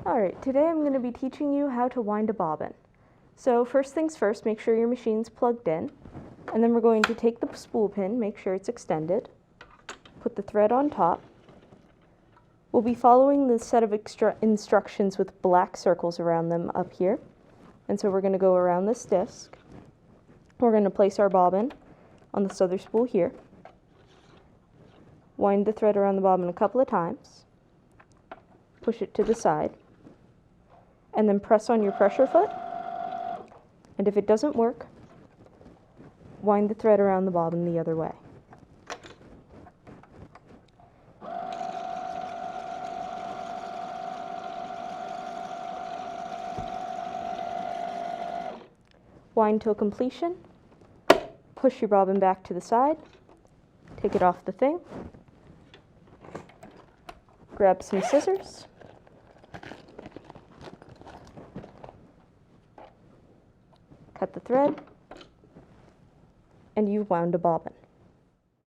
Alright, today I'm going to be teaching you how to wind a bobbin. So first things first, make sure your machine's plugged in, and then we're going to take the spool pin, make sure it's extended, put the thread on top. We'll be following the set of instructions with black circles around them up here, and so we're going to go around this disc. We're going to place our bobbin on this other spool here, wind the thread around the bobbin a couple of times, push it to the side, and then press on your pressure foot, and if it doesn't work, wind the thread around the bobbin the other way. Wind till completion, push your bobbin back to the side, take it off the thing, grab some scissors, cut the thread, and you've wound a bobbin.